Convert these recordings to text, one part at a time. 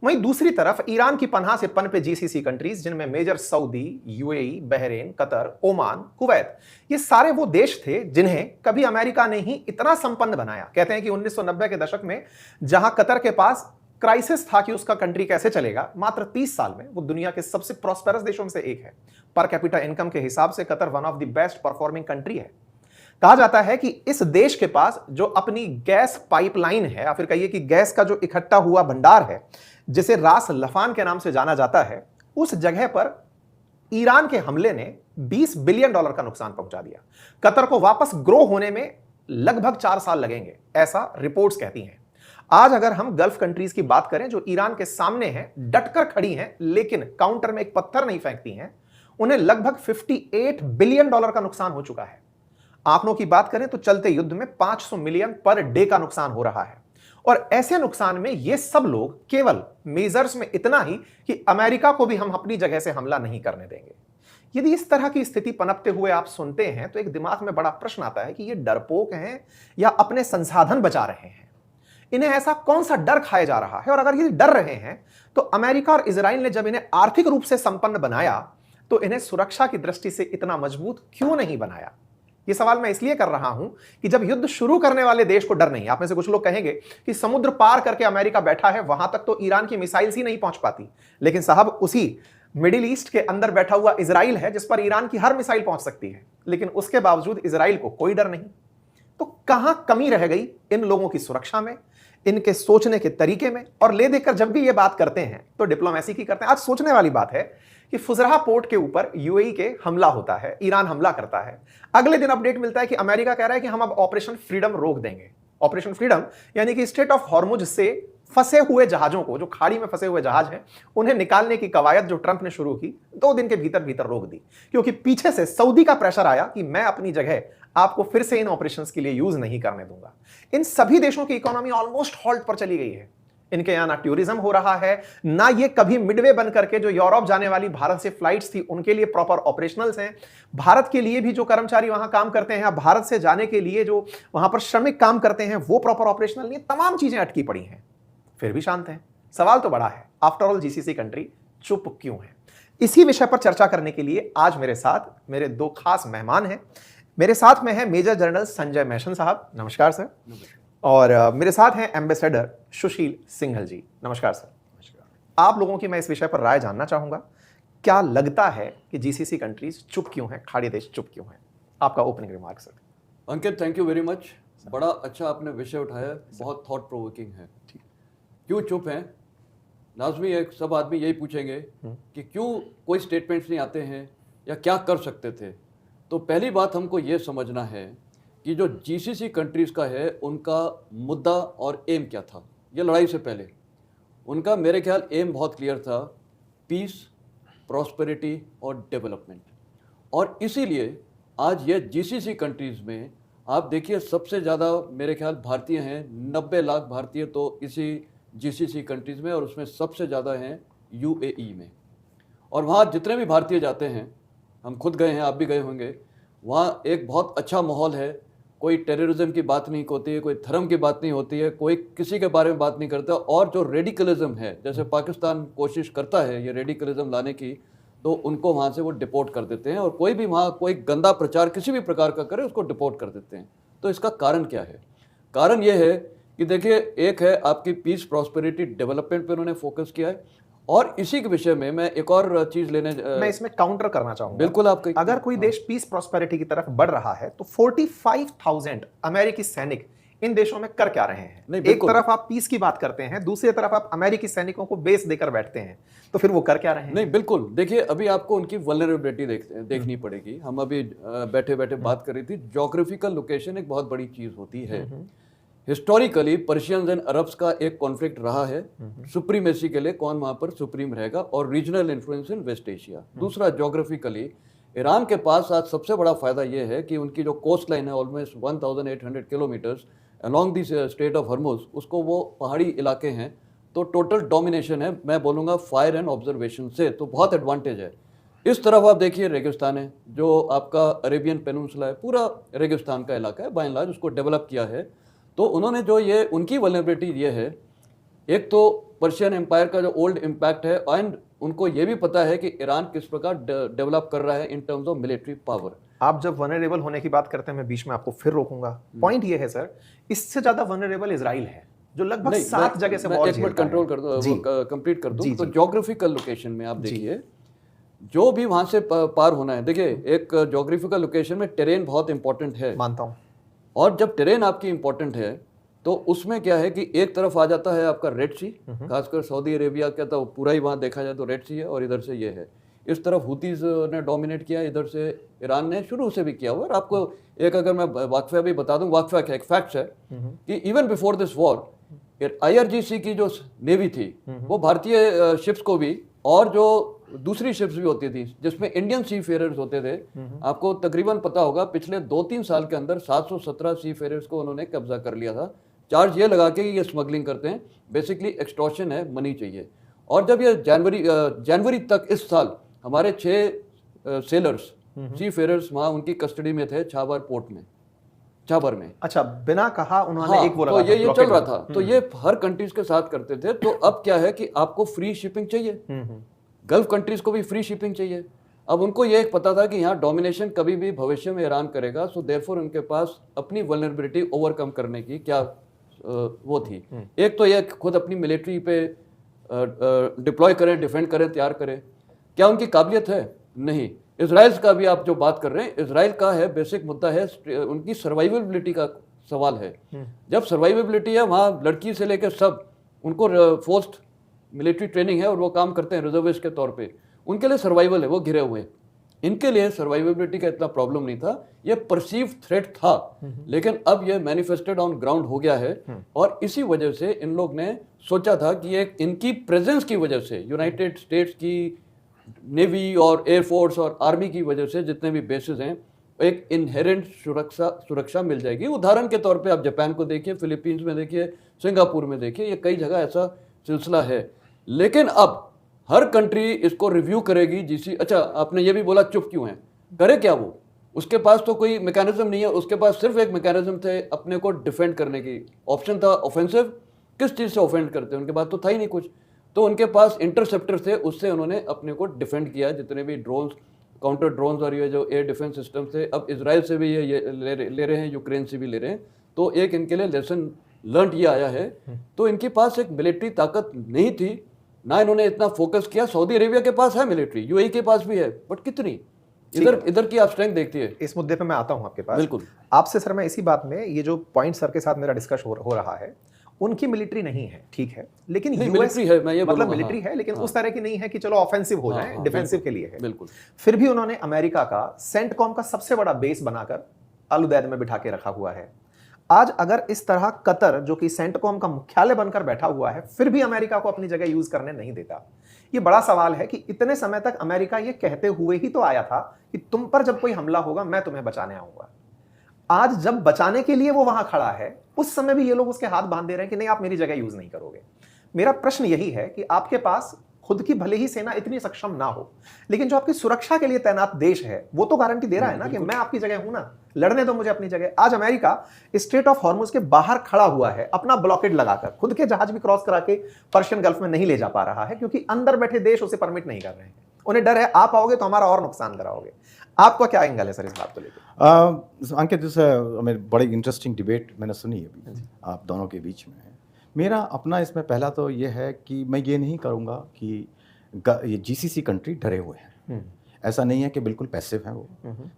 वहीं दूसरी तरफ ईरान की पनाह से पनपे जीसीसी कंट्रीज, जिनमें major Saudi, UAE, Bahrain, Qatar, Oman, Kuwait, ये सारे वो देश थे जिन्हें कभी अमेरिका ने ही इतना संपन्न बनाया। कहते हैं कि 1990 के दशक में जहां कतर के पास क्राइसिस था कि उसका कंट्री कैसे चलेगा, मात्र 30 साल में वो दुनिया के सबसे प्रॉस्पेरस देशों में से एक है। पर कैपिटा इनकम के हिसाब से Qatar one of the best performing country है। कहा जाता है कि इस देश के पास जो अपनी गैस पाइपलाइन है, या फिर कहिए कि गैस का जो इकट्ठा हुआ भंडार है, जिसे रास लफान के नाम से जाना जाता है, उस जगह पर ईरान के हमले ने $20 बिलियन का नुकसान पहुंचा दिया। कतर को वापस ग्रो होने में लगभग 4 साल लगेंगे, ऐसा रिपोर्ट्स कहती हैं। आज अगर हम गल्फ कंट्रीज की बात करें जो ईरान के सामने हैं, डटकर खड़ी हैं, लेकिन काउंटर में एक पत्थर नहीं फेंकती हैं, उन्हें लगभग $58 बिलियन का नुकसान हो चुका है। आंकड़ों की बात करें तो चलते युद्ध में 500 मिलियन पर डे का नुकसान हो रहा है। और ऐसे नुकसान में ये सब लोग केवल मेजर्स में इतना ही कि अमेरिका को भी हम अपनी जगह से हमला नहीं करने देंगे। यदि इस तरह की स्थिति पनपते हुए आप सुनते हैं तो एक दिमाग में बड़ा प्रश्न आता है कि ये डरपोक हैं या अपने संसाधन बचा रहे हैं। इन्हें ऐसा कौन सा डर खाया जा रहा है? और अगर ये डर रहे हैं तो अमेरिका और इजराइल ने जब इन्हें आर्थिक रूप से संपन्न बनाया तो इन्हें सुरक्षा की दृष्टि से इतना मजबूत क्यों नहीं बनाया? ये सवाल मैं इसलिए कर रहा हूं कि जब युद्ध शुरू करने वाले देश को डर नहीं, आप में से कुछ लोग कहेंगे कि समुद्र पार करके अमेरिका बैठा है, वहां तक तो ईरान की मिसाइल्स ही नहीं पहुंच पाती। लेकिन साहब, उसी मिडिल ईस्ट के अंदर बैठा हुआ इजराइल है जिस पर ईरान की हर मिसाइल पहुंच सकती है, लेकिन उसके बावजूद इजराइल को कोई डर नहीं। तो कहां कमी रह गई इन लोगों की सुरक्षा में, इनके सोचने के तरीके में? और ले देकर जब भी ये बात करते हैं तो डिप्लोमेसी की करते हैं। आज सोचने वाली बात है कि फुजरहा पोर्ट के ऊपर यूएई के हमला होता है, ईरान हमला करता है। अगले दिन अपडेट मिलता है कि अमेरिका कह रहा है कि हम अब ऑपरेशन फ्रीडम रोक देंगे। ऑपरेशन फ्रीडम यानी कि स्ट्रेट ऑफ हॉर्मुज से फंसे हुए जहाजों को, जो खाड़ी में फंसे हुए जहाज हैं, उन्हें निकालने की कवायद जो ट्रंप ने शुरू की, 2 दिन के भीतर भीतर रोक दी, क्योंकि पीछे से सऊदी का प्रेशर आया कि मैं अपनी जगह आपको फिर से इन ऑपरेशंस के लिए यूज नहीं करने दूंगा। इन सभी देशों की इकोनॉमी ऑलमोस्ट हॉल्ट पर चली गई है। इनके यहां ना टूरिज्म हो रहा है, ना ये कभी मिडवे बन करके जो यूरोप जाने वाली भारत से फ्लाइट्स थी उनके लिए प्रॉपर ऑपरेशनल्स हैं। भारत के लिए भी जो कर्मचारी वहां काम करते हैं, भारत से जाने के लिए जो वहां पर श्रमिक काम करते हैं, वो प्रॉपर ऑपरेशनल नहीं। तमाम चीजें अटकी पड़ी हैं, फिर भी शांत हैं। सवाल तो बड़ा है, आफ्टर ऑल जीसीसी कंट्री चुप क्यों है? इसी विषय पर चर्चा करने के लिए आज मेरे साथ मेरे 2 खास मेहमान हैं। मेरे साथ में है मेजर जनरल संजय मैशन साहब, नमस्कार सर। और मेरे साथ हैं एम्बेसडर सुशील सिंघल जी, नमस्कार सर। नमस्कार। आप लोगों की मैं इस विषय पर राय जानना चाहूंगा। क्या लगता है कि जीसीसी कंट्रीज चुप क्यों हैं, खाड़ी देश चुप क्यों हैं? आपका opening remark sir. Ankit, thank you very much. बड़ा अच्छा आपने विषय उठाया, बहुत थॉट प्रोवोकिंग है। क्यों चुप हैं? लाजमी एक सब आदमी यही पूछेंगे कि क्यों कोई स्टेटमेंट्स नहीं आते हैं या क्या कर सकते थे। तो पहली बात हमको ये समझना है कि जो जीसीसी कंट्रीज़ का है, उनका मुद्दा और एम क्या था। ये लड़ाई से पहले उनका मेरे ख्याल एम बहुत क्लियर था, पीस, प्रॉस्पेरिटी और डेवलपमेंट। और इसीलिए आज ये जीसीसी कंट्रीज़ में आप देखिए सबसे ज़्यादा मेरे ख्याल भारतीय हैं, 90 लाख भारतीय तो इसी जीसीसी कंट्रीज़ में, और उसमें सबसे ज़्यादा हैं यूएई में। और वहाँ जितने भी भारतीय जाते हैं, हम खुद गए हैं, आप भी गए होंगे, वहाँ एक बहुत अच्छा माहौल है। कोई टेररिज्म की बात नहीं होती है, कोई धर्म की बात नहीं होती है, कोई किसी के बारे में बात नहीं करता। और जो रेडिकलिज्म है, जैसे पाकिस्तान कोशिश करता है ये रेडिकलिज्म लाने की, तो उनको वहाँ से वो डिपोर्ट कर देते हैं। और कोई भी वहाँ कोई गंदा प्रचार किसी भी प्रकार का करे, उसको डिपोर्ट कर देते हैं। तो इसका कारण क्या है? कारण ये है कि देखिए, एक है आपकी पीस, प्रॉस्पेरिटी, डेवलपमेंट पे उन्होंने फोकस किया है। और इसी के विषय में मैं एक और चीज मैं इसमें काउंटर करना चाहूंगा। बिल्कुल, आपके अगर कोई देश पीस प्रॉस्पेरिटी की तरफ बढ़ रहा है तो 45,000 अमेरिकी सैनिक इन देशों में कर क्या रहे हैं? एक तरफ आप पीस की बात करते हैं, दूसरी तरफ आप अमेरिकी सैनिकों को बेस देकर बैठते हैं, तो फिर वो कर क्या रहे हैं? नहीं, बिल्कुल। देखिए, अभी आपको उनकी वल्नरेबिलिटी देखनी पड़ेगी। हम अभी बैठे बैठे बात कर रही थी, ज्योग्राफिकल लोकेशन एक बहुत बड़ी चीज होती है। हिस्टोरिकली पर्शियंस एंड अरब्स का एक कॉन्फ्लिक्ट रहा है, सुप्रीमेसी के लिए कौन वहां पर सुप्रीम रहेगा, और regional influence in West Asia. दूसरा, ज्योग्राफिकली ईरान के पास आज सबसे बड़ा फायदा यह है कि उनकी जो कोस्ट लाइन है almost 1800 kilometres along the straight of Hormuz, उसको वो पहाड़ी इलाके हैं, तो टोटल डोमिनेशन है, मैं बोलूँगा फायर एंड ऑब्जर्वेशन से, तो बहुत एडवांटेज है। इस तरफ आप देखिए रेगिस्तान है, जो आपका अरेबियन पेनिनसुला है, पूरा रेगिस्तान का इलाका है, बाय एंड लार्ज उसको डेवलप किया है। तो उन्होंने जो ये उनकी वल्नरेबिलिटी ये है, एक तो पर्शियन एम्पायर का जो ओल्ड इम्पैक्ट है, एंड उनको ये भी पता है कि ईरान किस प्रकार डेवलप कर रहा है in terms of military power. आप जब वनरेबल होने की बात करते हैं, मैं बीच में आपको फिर रोकूंगा। पॉइंट ये है सर, इससे ज्यादा वनरेबल इजराइल है, जो लगभग 7 जगह से वॉर एक मिनट कंट्रोल कर दो, कंप्लीट कर दूं। तो ज्योग्राफिकल लोकेशन में आप देखिए, जो भी वहां से पार होना है, देखिए एक ज्योग्राफिकल लोकेशन में टेरेन बहुत इंपॉर्टेंट है, मानता हूं। और जब टेरेन आपकी इंपॉर्टेंट है तो उसमें क्या है कि एक तरफ आ जाता है आपका रेड सी, खासकर सऊदी अरेबिया का तो पूरा ही वहां देखा जाए तो रेड सी है, और इधर से ये है। इस तरफ हुतीज ने डोमिनेट किया, इधर से ईरान ने शुरू से भी किया हुआ। और आपको एक अगर मैं वाकफा भी बता दूं, वाकफा क्या एक फैक्ट है कि even before this war IRGC की जो नेवी थी वो भारतीय शिप्स को भी, और जो दूसरी शिप्स भी होती थी जिसमें इंडियन सी फेयरर्स होते थे, आपको तकरीबन पता होगा पिछले 2-3 साल के अंदर 717 सी फेयरर्स को उन्होंने कब्जा कर लिया था। चार्ज ये लगा के ये स्मगलिंग करते हैं, बेसिकली एक्सटॉर्शन है, मनी चाहिए। और जब ये जनवरी तक इस साल हमारे 6 सेलर्स सी फेयरर्स वहाँ उनकी कस्टडी में थे छाबर पोर्ट में, छाबर में। अच्छा, बिना कहा उन्होंने हाँ, एक वो तो लगा ये चल रहा था। तो ये हर कंट्रीज के साथ करते थे। तो अब क्या है कि आपको फ्री शिपिंग चाहिए, गल्फ कंट्रीज को भी फ्री शिपिंग चाहिए। अब उनको ये पता था कि यहाँ डोमिनेशन कभी भी भविष्य में ईरान करेगा, सो देयरफॉर उनके पास अपनी वल्नरेबिलिटी ओवरकम करने की क्या वो थी। एक तो ये खुद अपनी मिलिट्री पे डिप्लॉय करें, डिफेंड करें, तैयार करें। क्या उनकी काबिलियत है? नहीं। इजराइल का भी आप जो बात कर रहे हैं, इजराइल का है बेसिक मुद्दा है उनकी सर्वाइवेबिलिटी का सवाल है। जब सर्वाइवेबिलिटी है, वहाँ लड़की से लेकर सब उनको फोर्स्ड मिलिट्री ट्रेनिंग है और वो काम करते हैं रिजर्विस्ट के तौर पे, उनके लिए सर्वाइवल है, वो घिरे हुए। इनके लिए सर्वाइवेबिलिटी का इतना प्रॉब्लम नहीं था, ये परसीव थ्रेट था, लेकिन अब ये मैनिफेस्टेड ऑन ग्राउंड हो गया है। और इसी वजह से इन लोग ने सोचा था कि एक इनकी प्रेजेंस की वजह से, यूनाइटेड स्टेट्स की नेवी और एयरफोर्स और आर्मी की वजह से जितने भी बेसिस हैं, एक इनहेरेंट सुरक्षा मिल जाएगी। उदाहरण के तौर पे आप जापान को देखिए, फिलीपींस में देखिए, सिंगापुर में देखिए, ये कई जगह ऐसा सिलसिला है। लेकिन अब हर कंट्री इसको रिव्यू करेगी। जीसी, अच्छा आपने ये भी बोला चुप क्यों है, करे क्या वो? उसके पास तो कोई मैकेनिज्म नहीं है, उसके पास सिर्फ एक मैकेनिज्म थे अपने को डिफेंड करने की, ऑप्शन था ऑफेंसिव। किस चीज़ से ऑफेंड करते हैं? उनके पास तो था ही नहीं कुछ। तो उनके पास इंटरसेप्टर थे, उससे उन्होंने अपने को डिफेंड किया। जितने भी ड्रोन्स, काउंटर ड्रोन्स और ये जो एयर डिफेंस सिस्टम थे, अब इसराइल से भी ये ले रहे हैं, यूक्रेन से भी ले रहे हैं। तो एक इनके लिए लेसन लर्न ये आया है। तो इनके पास एक मिलिट्री ताकत नहीं थी ना, इन्होंने इतना फोकस किया। सऊदी अरेबिया के पास है मिलिट्री, यूएई के पास भी है, बट कितनी? इधर की आप स्ट्रेंथ देखती है। इस मुद्दे पे मैं आता हूं आपके पास। बिल्कुल। आपसे सर मैं इसी बात में, ये जो पॉइंट सर के साथ मेरा डिस्कस हो रहा है, उनकी मिलिट्री नहीं है, ठीक है, लेकिन यूएस मिलिट्री है, मैं ये मतलब मिलिट्री है, लेकिन उस तरह की नहीं है कि चलो ऑफेंसिव हो जाए, डिफेंसिव के लिए है। बिल्कुल। फिर भी उन्होंने अमेरिका का सेंटकॉम का सबसे बड़ा बेस बनाकर अल उदैद में बिठा के रखा हुआ है। आज अगर इस तरह कतर, जो कि सेंटकॉम का मुख्यालय बनकर बैठा हुआ है, फिर भी अमेरिका को अपनी जगह यूज करने नहीं देता, ये बड़ा सवाल है कि इतने समय तक अमेरिका ये कहते हुए ही तो आया था कि तुम पर जब कोई हमला होगा मैं तुम्हें बचाने आऊंगा। आज जब बचाने के लिए वो वहां खड़ा है, उस समय भी ये लोग उसके हाथ बांध दे रहे हैं कि नहीं आप मेरी जगह यूज नहीं करोगे। मेरा प्रश्न यही है कि आपके पास खुद की भले ही सेना इतनी सक्षम ना हो, लेकिन जो आपकी सुरक्षा के लिए तैनात देश है वो तो गारंटी दे रहा है ना कि मैं आपकी जगह हूं ना, लड़ने दो मुझे अपनी जगह। आज अमेरिका स्ट्रेट ऑफ हॉर्मुज के बाहर खड़ा हुआ है, अपना ब्लॉकेड लगाकर, खुद के जहाज भी क्रॉस करा के पर्शियन गल्फ में नहीं ले जा पा रहा है, क्योंकि अंदर बैठे देश उसे परमिट नहीं कर रहे हैं। उन्हें डर है आप आओगे तो हमारा और नुकसान कराओगे। आपका क्या एंगल है सर इस बात को लेकर? अंकित, जैसे बड़ी इंटरेस्टिंग डिबेट मैंने सुनी अभी आप दोनों के बीच में। मेरा अपना इसमें पहला तो ये है कि मैं ये नहीं करूँगा कि ये जीसीसी कंट्री डरे हुए हैं। ऐसा नहीं है कि बिल्कुल पैसिव हैं वो,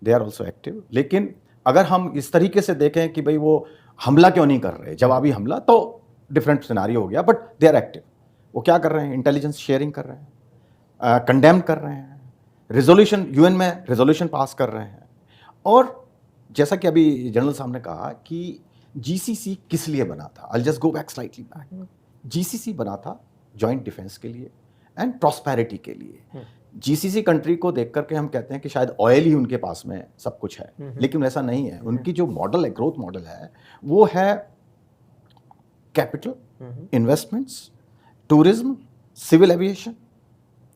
दे आर ऑल्सो एक्टिव। लेकिन अगर हम इस तरीके से देखें कि भाई वो हमला क्यों नहीं कर रहे, जवाबी हमला, तो डिफरेंट सिनारियो हो गया, बट दे आर एक्टिव। वो क्या कर रहे हैं? इंटेलिजेंस शेयरिंग कर रहे हैं, कंडेम कर रहे हैं, रेजोल्यूशन, यूएन में रेजोल्यूशन पास कर रहे हैं। और जैसा कि अभी जनरल साहब ने कहा कि जीसीसी किस लिए बना था, I just go back slightly back. GCC बना था जॉइंट डिफेंस के लिए एंड प्रॉस्पेरिटी के लिए। जीसीसी कंट्री को देख करके हम कहते हैं कि शायद ऑयल ही उनके पास में सब कुछ है, लेकिन ऐसा नहीं है। उनकी जो मॉडल है, ग्रोथ मॉडल है, वो है capital, investments, tourism, civil aviation,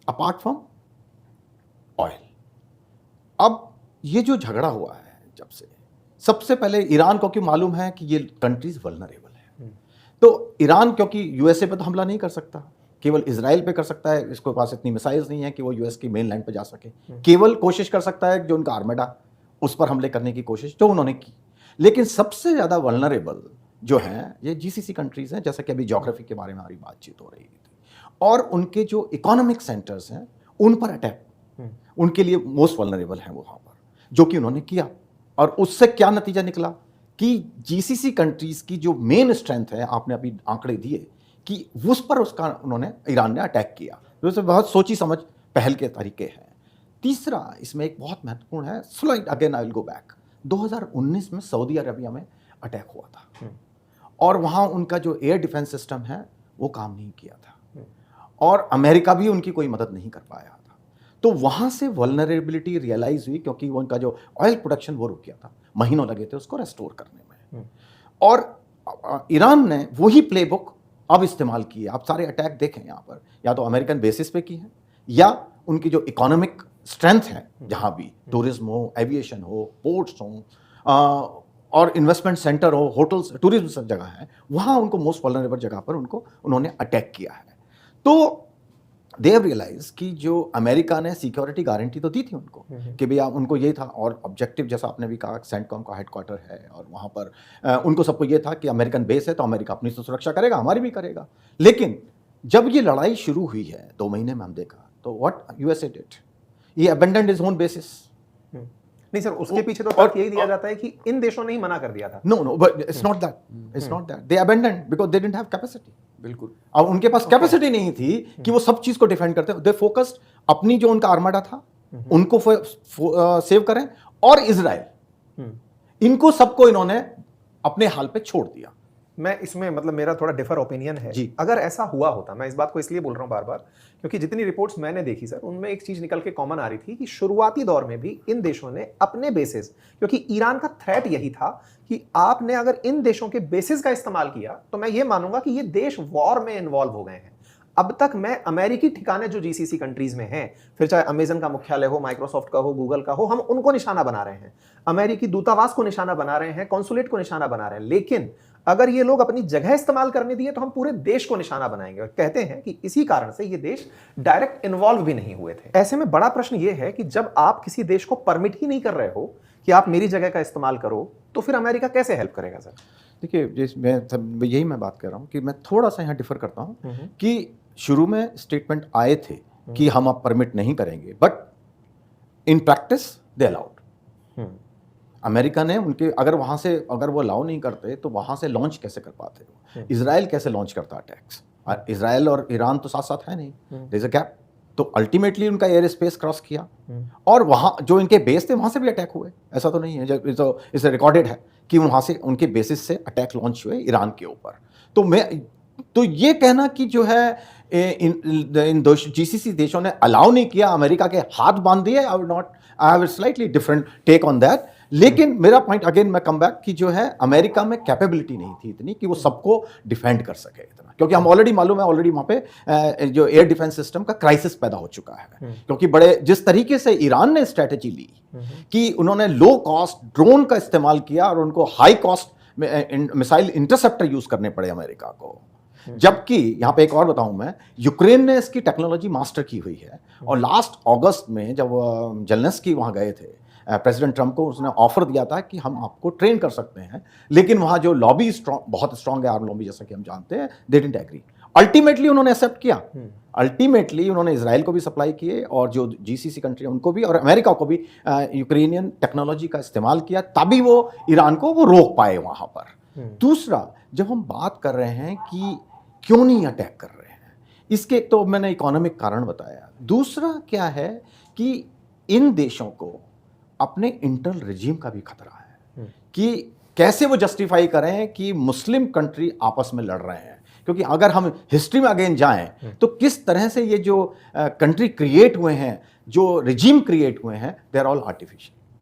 apart from oil. अब ये जो झगड़ा हुआ है, जब से सबसे पहले ईरान को क्यों मालूम है कि ये कंट्रीज वल्नरेबल है, तो ईरान क्योंकि यूएसए पे तो हमला नहीं कर सकता, केवल इजराइल पे कर सकता है, इसके पास इतनी मिसाइल्स नहीं है कि वो यूएस की मेन लैंड पे जा सके, केवल कोशिश कर सकता है जो उनका आर्मेडा उस पर हमले करने की कोशिश जो उन्होंने की। लेकिन सबसे ज़्यादा वल्नरेबल जो हैं ये जीसीसी कंट्रीज़ हैं, जैसा कि अभी ज्योग्राफी के बारे में हमारी बातचीत हो रही थी, और उनके जो इकोनॉमिक सेंटर्स हैं उन पर अटैक उनके लिए मोस्ट वल्नरेबल हैं वहाँ पर, जो कि उन्होंने किया। और उससे क्या नतीजा निकला कि जीसीसी कंट्रीज़ की जो मेन स्ट्रेंथ है, आपने अभी आंकड़े दिए कि उस पर उसका उन्होंने ईरान ने अटैक किया, जो बहुत सोची समझ पहल के तरीके हैं। तीसरा इसमें एक बहुत महत्वपूर्ण है, slide again I will go back, 2019 में सऊदी अरबिया में अटैक हुआ था और वहाँ उनका जो एयर डिफेंस सिस्टम है वो काम नहीं किया था और अमेरिका भी उनकी कोई मदद नहीं कर पाया था। तो वहाँ से वल्नरेबिलिटी रियलाइज हुई, क्योंकि उनका जो ऑयल प्रोडक्शन वो रुक गया था, महीनों लगे थे उसको रेस्टोर करने में। और ईरान ने वही प्लेबुक अब इस्तेमाल की है। आप सारे अटैक देखें यहाँ पर, या तो अमेरिकन बेसिस पे की है या उनकी जो इकोनॉमिक स्ट्रेंथ है, जहाँ भी टूरिज्म हो, एविएशन हो, पोर्ट्स हो और इन्वेस्टमेंट सेंटर हो, होटल्स, टूरिज्म सब जगह है, वहाँ उनको मोस्ट वल्नरेबल जगह पर उन्होंने अटैक किया है। तो दे हैव रियलाइज कि जो अमेरिका ने सिक्योरिटी गारंटी तो दी थी उनको कि भैया उनको ये था, और ऑब्जेक्टिव जैसा आपने भी कहा सेंटकॉम का हेडक्वार्टर है और वहाँ पर उनको सबको ये था कि अमेरिकन बेस है तो अमेरिका अपनी तो सुरक्षा करेगा, हमारी भी करेगा। लेकिन जब ये लड़ाई शुरू हुई है 2 महीने में हम देखा तो व्हाट यूएसए डिड, ये अबेंडन्ड हिज ओन बेसिस। नहीं सर, उसके पीछे तो तर्क यही दिया जाता है कि इन देशों ने ही मना कर दिया था। No but it's not that, they abandoned because they didn't have capacity. बिल्कुल, अब उनके पास कैपेसिटी नहीं थी कि वो सब चीज को डिफेंड करते, दे फोकस्ड अपनी जो उनका आर्माडा था उनको सेव करें, और इजराइल, इनको सबको इन्होंने अपने हाल पे छोड़ दिया। मैं इसमें मतलब मेरा थोड़ा डिफर ओपिनियन है जी। अगर ऐसा हुआ होता, मैं इस बात को इसलिए बोल रहा हूं बार बार क्योंकि जितनी रिपोर्ट्स मैंने देखी सर, उनमें एक चीज निकल के कॉमन आ रही थी कि शुरुआती दौर में भी इन देशों ने अपने बेसिस, क्योंकि ईरान का थ्रेट यही था कि आपने अगर इन देशों के बेसिस का इस्तेमाल किया तो मैं ये मानूंगा कि ये देश वॉर में इन्वॉल्व हो गए हैं। अब तक मैं अमेरिकी ठिकाने जो जीसीसी कंट्रीज में हैं, फिर चाहे अमेजन का मुख्यालय हो, माइक्रोसॉफ्ट का हो, गूगल का हो, हम उनको निशाना बना रहे हैं, अमेरिकी दूतावास को निशाना बना रहे हैं, कॉन्सुलेट को निशाना बना रहे हैं। लेकिन अगर ये लोग अपनी जगह इस्तेमाल करने दिए तो हम पूरे देश को निशाना बनाएंगे। और कहते हैं कि इसी कारण से ये देश डायरेक्ट इन्वॉल्व भी नहीं हुए थे। ऐसे में बड़ा प्रश्न ये है कि जब आप किसी देश को परमिट ही नहीं कर रहे हो कि आप मेरी जगह का इस्तेमाल करो, तो फिर अमेरिका कैसे हेल्प करेगा सर? देखिए, यही मैं बात कर रहा हूँ कि मैं थोड़ा सा यहाँ डिफर करता हूँ कि शुरू में स्टेटमेंट आए थे कि हम अब परमिट नहीं करेंगे, but in practice they allowed. America ने उनके अगर वो अलाउ नहीं करते तो वहाँ से लॉन्च कैसे कर पाते? इजराइल कैसे लॉन्च करता अटैक्स? इजराइल और ईरान तो साथ साथ है नहीं, देयर इज अ गैप। तो अल्टीमेटली उनका एयर स्पेस क्रॉस किया और वहाँ जो इनके बेस थे वहाँ से भी अटैक हुए। ऐसा तो नहीं है, इसे रिकॉर्डेड है कि वहाँ से उनके बेसिस से अटैक लॉन्च हुए ईरान के ऊपर। तो ये कहना कि जो है इन जीसीसी देशों ने अलाउ नहीं किया, अमेरिका के हाथ बांध दिए, I have slightly different take on that. लेकिन मेरा पॉइंट अगेन मैं कम बैक कि जो है अमेरिका में कैपेबिलिटी नहीं थी इतनी कि वो सबको डिफेंड कर सके इतना, क्योंकि हम ऑलरेडी मालूम है ऑलरेडी वहाँ पे जो एयर डिफेंस सिस्टम का क्राइसिस पैदा हो चुका है। क्योंकि बड़े जिस तरीके से ईरान ने स्ट्रेटेजी ली कि उन्होंने लो कॉस्ट ड्रोन का इस्तेमाल किया और उनको high cost missile interceptor use करने पड़े अमेरिका को। जबकि यहाँ पे एक और बताऊं मैं, यूक्रेन ने इसकी टेक्नोलॉजी मास्टर की हुई है और लास्ट अगस्त में जब जेलेंस्की वहाँ गए थे, प्रेसिडेंट ट्रंप को उसने ऑफर दिया था कि हम आपको ट्रेन कर सकते हैं, लेकिन वहाँ जो लॉबी बहुत स्ट्रांग है, आर्म लॉबी जैसा कि हम जानते हैं, दे डिडंट एग्री। अल्टीमेटली उन्होंने एक्सेप्ट किया, अल्टीमेटली उन्होंने इजराइल को भी सप्लाई किए और जो जीसीसी कंट्री है उनको भी और अमेरिका को भी यूक्रेनियन टेक्नोलॉजी का इस्तेमाल किया, तभी वो ईरान को वो रोक पाए वहाँ पर। दूसरा, जब हम बात कर रहे हैं कि क्यों नहीं अटैक कर रहे हैं, इसके एक तो मैंने इकोनॉमिक कारण बताया, दूसरा क्या है कि इन देशों को अपने इंटरनल रिजीम का भी खतरा है कि कैसे वो जस्टिफाई करें कि मुस्लिम कंट्री आपस में लड़ रहे हैं। क्योंकि अगर हम हिस्ट्री में अगेन जाएं तो किस तरह से ये जो कंट्री क्रिएट हुए हैं, जो रिजीम क्रिएट हुए हैं, दे आर ऑल आर्टिफिशियल।